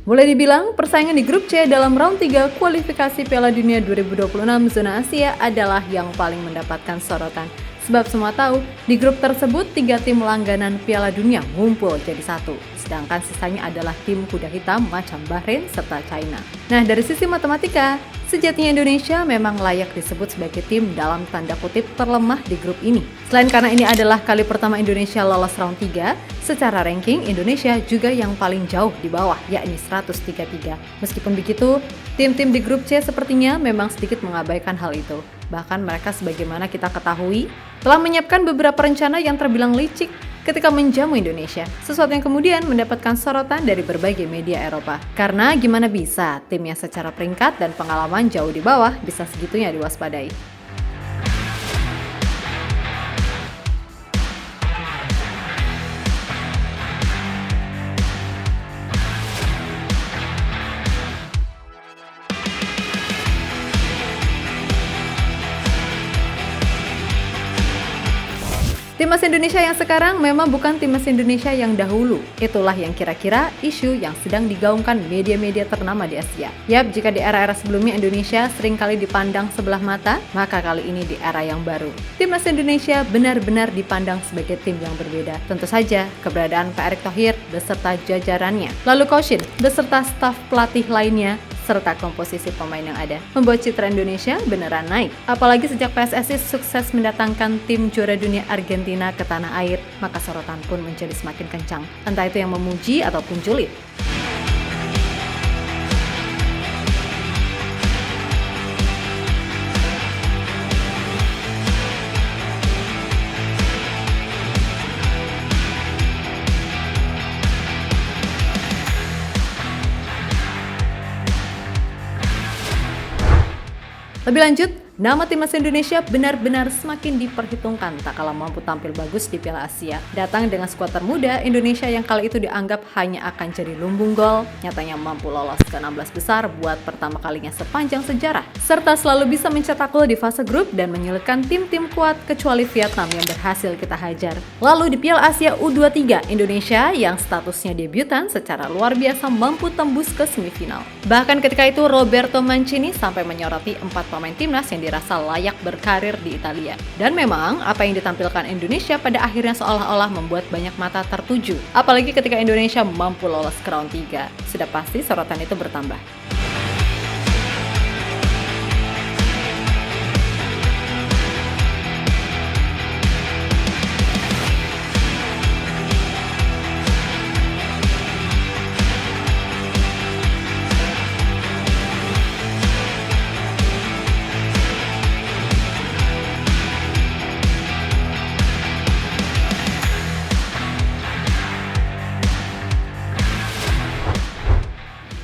Boleh dibilang, persaingan di grup C dalam round 3 kualifikasi Piala Dunia 2026 zona Asia adalah yang paling mendapatkan sorotan. Sebab semua tahu, di grup tersebut 3 tim langganan Piala Dunia ngumpul jadi satu. Sedangkan sisanya adalah tim kuda hitam macam Bahrain serta China. Nah, dari sisi matematika, sejatinya Indonesia memang layak disebut sebagai tim dalam tanda kutip terlemah di grup ini. Selain karena ini adalah kali pertama Indonesia lolos round 3, secara ranking Indonesia juga yang paling jauh di bawah, yakni 133. Meskipun begitu, tim-tim di grup C sepertinya memang sedikit mengabaikan hal itu. Bahkan mereka sebagaimana kita ketahui, telah menyiapkan beberapa rencana yang terbilang licik ketika menjamu Indonesia, sesuatu yang kemudian mendapatkan sorotan dari berbagai media Eropa. Karena gimana bisa tim yang secara peringkat dan pengalaman jauh di bawah bisa segitunya diwaspadai. Timnas Indonesia yang sekarang memang bukan timnas Indonesia yang dahulu. Itulah yang kira-kira isu yang sedang digaungkan media-media ternama di Asia. Yap, jika di era-era sebelumnya Indonesia seringkali dipandang sebelah mata, maka kali ini di era yang baru, timnas Indonesia benar-benar dipandang sebagai tim yang berbeda. Tentu saja, keberadaan Pak Erick Thohir beserta jajarannya, lalu Coach Shin beserta staf pelatih lainnya, serta komposisi pemain yang ada, membuat citra Indonesia beneran naik. Apalagi sejak PSSI sukses mendatangkan tim juara dunia Argentina ke tanah air, maka sorotan pun menjadi semakin kencang. Entah itu yang memuji ataupun julid. Lebih lanjut, nama timnas Indonesia benar-benar semakin diperhitungkan tak kalah mampu tampil bagus di Piala Asia. Datang dengan skuad termuda, Indonesia yang kala itu dianggap hanya akan jadi lumbung gol, nyatanya mampu lolos ke 16 besar buat pertama kalinya sepanjang sejarah. Serta selalu bisa mencetak gol di fase grup dan menyulitkan tim-tim kuat kecuali Vietnam yang berhasil kita hajar. Lalu di Piala Asia U23, Indonesia yang statusnya debutan secara luar biasa mampu tembus ke semifinal. Bahkan ketika itu Roberto Mancini sampai menyoroti 4 pemain timnas yang dirasa layak berkarir di Italia. Dan memang apa yang ditampilkan Indonesia pada akhirnya seolah-olah membuat banyak mata tertuju. Apalagi ketika Indonesia mampu lolos ke round 3. Sudah pasti sorotan itu bertambah.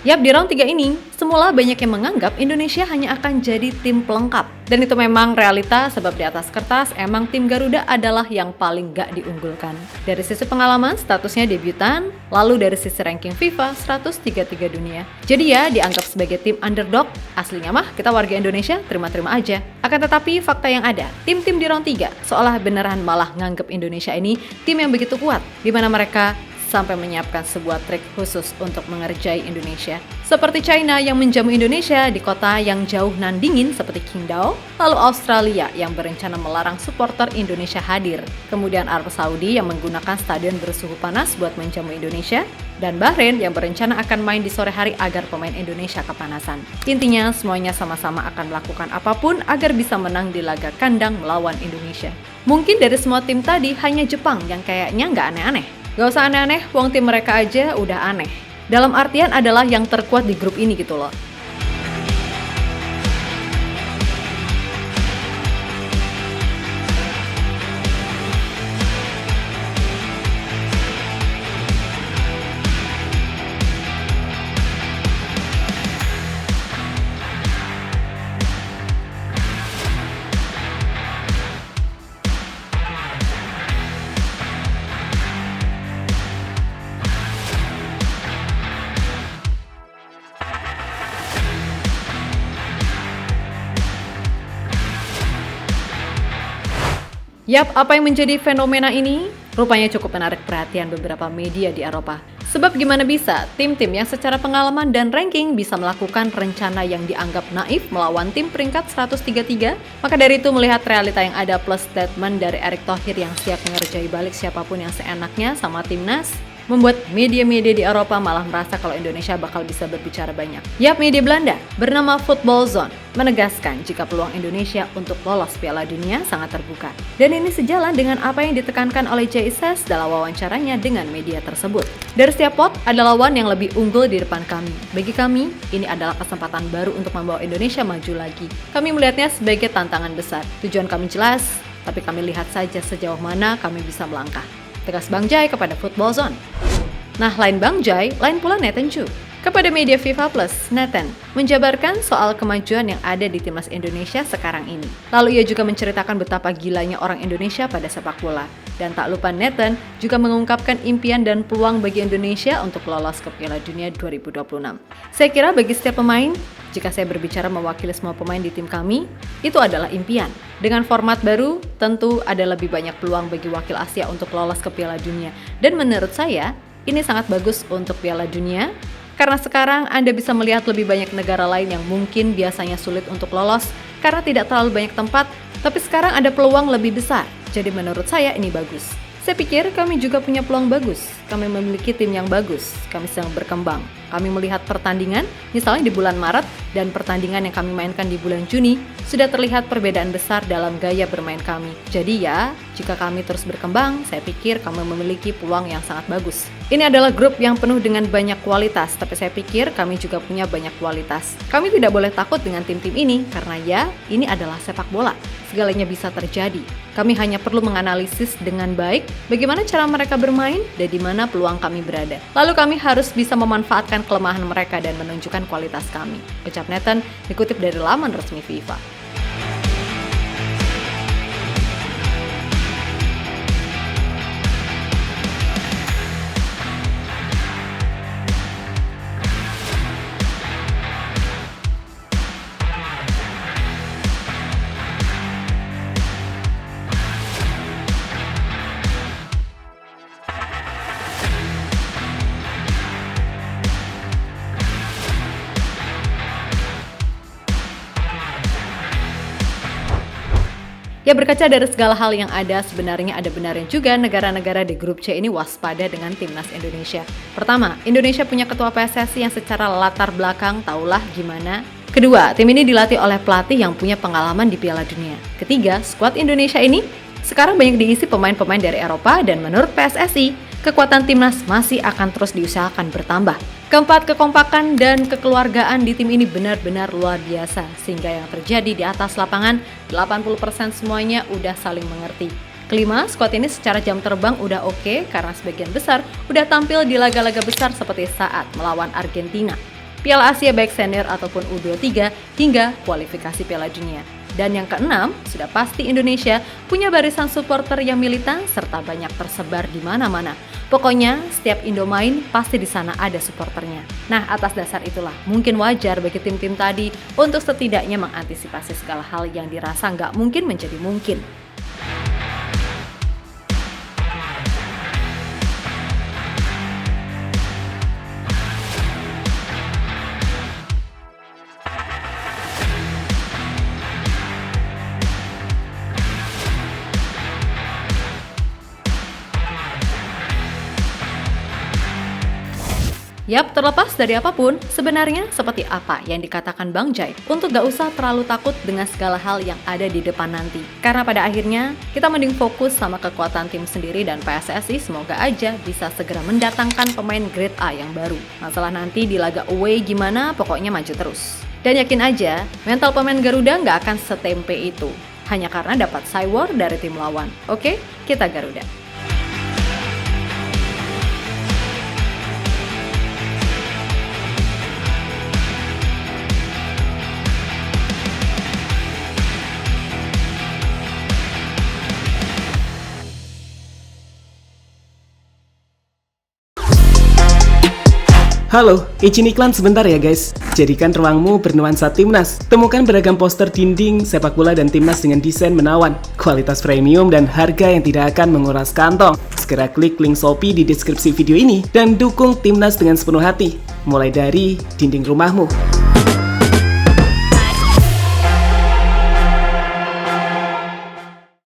Yap, di round 3 ini, semula banyak yang menganggap Indonesia hanya akan jadi tim pelengkap. Dan itu memang realita sebab di atas kertas emang tim Garuda adalah yang paling gak diunggulkan. Dari sisi pengalaman, statusnya debutan, lalu dari sisi ranking FIFA 133 dunia. Jadi ya, dianggap sebagai tim underdog, aslinya mah kita warga Indonesia terima-terima aja. Akan tetapi fakta yang ada, tim-tim di round 3 seolah beneran malah nganggep Indonesia ini tim yang begitu kuat, di mana mereka sampai menyiapkan sebuah trik khusus untuk mengerjai Indonesia. Seperti China yang menjamu Indonesia di kota yang jauh nan dingin seperti Qingdao, lalu Australia yang berencana melarang supporter Indonesia hadir, kemudian Arab Saudi yang menggunakan stadion bersuhu panas buat menjamu Indonesia, dan Bahrain yang berencana akan main di sore hari agar pemain Indonesia kepanasan. Intinya semuanya sama-sama akan melakukan apapun agar bisa menang di laga kandang melawan Indonesia. Mungkin dari semua tim tadi hanya Jepang yang kayaknya nggak aneh-aneh. Gak usah aneh-aneh, wong tim mereka aja udah aneh. Dalam artian adalah yang terkuat di grup ini gitu loh. Yap, apa yang menjadi fenomena ini? rupanya cukup menarik perhatian beberapa media di Eropa. Sebab gimana bisa tim-tim yang secara pengalaman dan ranking bisa melakukan rencana yang dianggap naif melawan tim peringkat 133? Maka dari itu melihat realita yang ada plus statement dari Erick Thohir yang siap mengerjai balik siapapun yang seenaknya sama timnas, membuat media-media di Eropa malah merasa kalau Indonesia bakal bisa berbicara banyak. Yap, media Belanda bernama Football Zone menegaskan jika peluang Indonesia untuk lolos Piala Dunia sangat terbuka. Dan ini sejalan dengan apa yang ditekankan oleh JSS dalam wawancaranya dengan media tersebut. Dari setiap pot, ada lawan yang lebih unggul di depan kami. Bagi kami, ini adalah kesempatan baru untuk membawa Indonesia maju lagi. Kami melihatnya sebagai tantangan besar. Tujuan kami jelas, tapi kami lihat saja sejauh mana kami bisa melangkah. Tegas Bang Jai kepada Football Zone. Nah, lain Bang Jai, lain pula Nathan Chu. Kepada media FIFA Plus, Nathan menjabarkan soal kemajuan yang ada di timnas Indonesia sekarang ini. Lalu ia juga menceritakan betapa gilanya orang Indonesia pada sepak bola. Dan tak lupa Nathan juga mengungkapkan impian dan peluang bagi Indonesia untuk lolos ke Piala Dunia 2026. Saya kira bagi setiap pemain, jika saya berbicara mewakili semua pemain di tim kami, itu adalah impian. Dengan format baru, tentu ada lebih banyak peluang bagi wakil Asia untuk lolos ke Piala Dunia. Dan menurut saya, ini sangat bagus untuk Piala Dunia, karena sekarang Anda bisa melihat lebih banyak negara lain yang mungkin biasanya sulit untuk lolos karena tidak terlalu banyak tempat, tapi sekarang ada peluang lebih besar. Jadi menurut saya ini bagus. Saya pikir kami juga punya peluang bagus. Kami memiliki tim yang bagus. Kami sedang berkembang. Kami melihat pertandingan, misalnya di bulan Maret, dan pertandingan yang kami mainkan di bulan Juni, sudah terlihat perbedaan besar dalam gaya bermain kami. Jadi ya, jika kami terus berkembang, saya pikir kami memiliki peluang yang sangat bagus. Ini adalah grup yang penuh dengan banyak kualitas, tapi saya pikir kami juga punya banyak kualitas. Kami tidak boleh takut dengan tim-tim ini, karena ya, ini adalah sepak bola. Segalanya bisa terjadi. Kami hanya perlu menganalisis dengan baik bagaimana cara mereka bermain dan di mana peluang kami berada. Lalu kami harus bisa memanfaatkan kelemahan mereka dan menunjukkan kualitas kami. Ucap Nathan dikutip dari laman resmi FIFA. Ya, berkaca dari segala hal yang ada, sebenarnya ada benarnya juga negara-negara di grup C ini waspada dengan timnas Indonesia. Pertama, Indonesia punya ketua PSSI yang secara latar belakang taulah gimana. Kedua, tim ini dilatih oleh pelatih yang punya pengalaman di Piala Dunia. Ketiga, skuad Indonesia ini sekarang banyak diisi pemain-pemain dari Eropa dan menurut PSSI, kekuatan timnas masih akan terus diusahakan bertambah. Keempat, kekompakan dan kekeluargaan di tim ini benar-benar luar biasa, sehingga yang terjadi di atas lapangan 80% semuanya udah saling mengerti. Kelima, skuad ini secara jam terbang udah oke karena sebagian besar udah tampil di laga-laga besar seperti saat melawan Argentina, Piala Asia baik senior ataupun U23 hingga kualifikasi Piala Dunia. Dan yang keenam, sudah pasti Indonesia punya barisan supporter yang militan serta banyak tersebar di mana-mana. Pokoknya, setiap Indo main, pasti di sana ada supporternya. Nah, atas dasar itulah, mungkin wajar bagi tim-tim tadi untuk setidaknya mengantisipasi segala hal yang dirasa nggak mungkin menjadi mungkin. Yap, terlepas dari apapun, sebenarnya seperti apa yang dikatakan Bang Jai untuk gak usah terlalu takut dengan segala hal yang ada di depan nanti. Karena pada akhirnya, kita mending fokus sama kekuatan tim sendiri dan PSSI semoga aja bisa segera mendatangkan pemain grade A yang baru. Masalah nanti di laga away gimana, pokoknya maju terus. Dan yakin aja, mental pemain Garuda gak akan setempe itu. Hanya karena dapat cywar dari tim lawan. Oke, kita Garuda. Halo, izin iklan sebentar ya guys. Jadikan ruangmu bernuansa timnas. Temukan beragam poster dinding, sepak bola dan timnas dengan desain menawan, kualitas premium dan harga yang tidak akan menguras kantong. Segera klik link Shopee di deskripsi video ini dan dukung timnas dengan sepenuh hati. Mulai dari dinding rumahmu.